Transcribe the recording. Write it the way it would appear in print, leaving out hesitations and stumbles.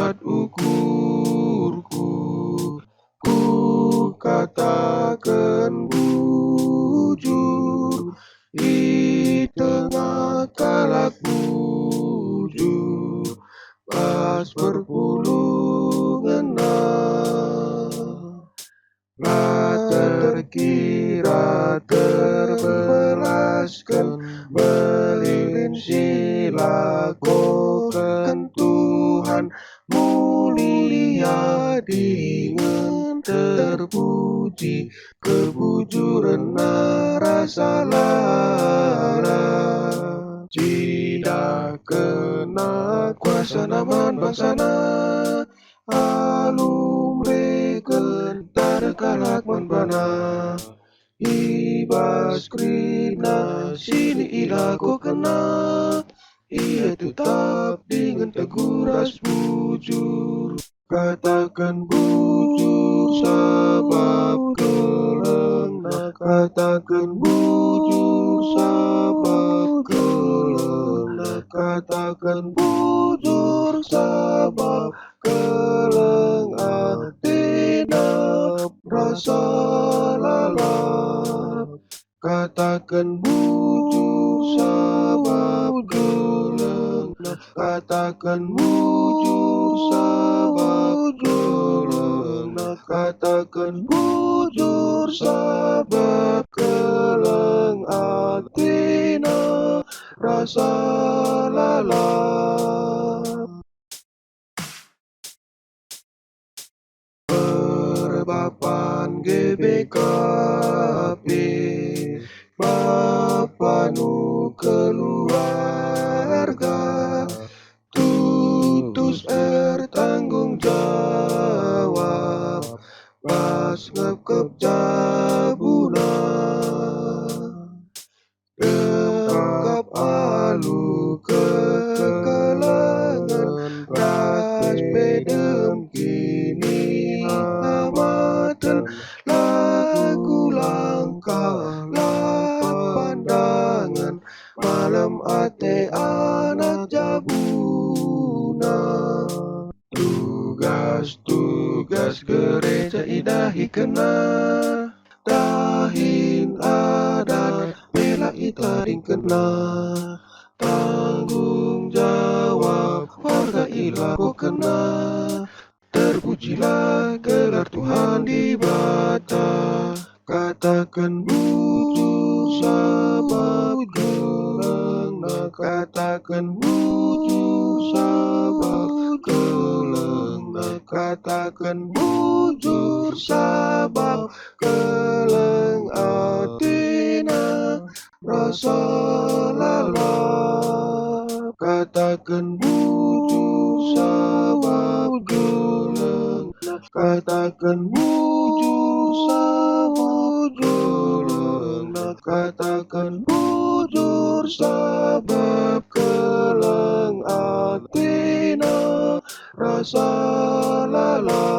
alat ukurku. Ku katakan bujur di tengah kalak bujur, pas berpuluh genap. Tak terkira terbelaskan, melilin silakokan Tuhan mulia dengan terpuji, kebujuran rasa lara. Tidak kena kuasa naman bangsana, alumreken kalak manbana. Ibas krina sini ilaku kena, ia tetap dengan teguh ras bujur. Katakan bujur sabab kelengna, katakan bujur sabab kelengna, katakan bujur sabab keleng atina rasa lalap. Katakan bujur sabab keleng, katakan bujur sabab keleng, katakan bujur sabab keleng atina rasa lalap. Bapan GBKP, Bapanu keluarga, tutus tanggung jawab, pas ngekep jabuna, dengkap alu kekelengan, ras bedem kini amatan, lagu langkah lah pandangan, malam ate anak jabuna. Tugas gereja idahi kena, dahin adat bela itaring kena, tanggung jawab warga ilaku kena. Terpujilah gelar Tuhan di bata, katakan bujur sabab keleng, katakan bujur sabab keleng, katakan bujur sabab keleng atina rasa lalap. Katakan bujur sabab keleng, katakan bujur sabab keleng, katakan bujur sabab keleng atina rasa lalap.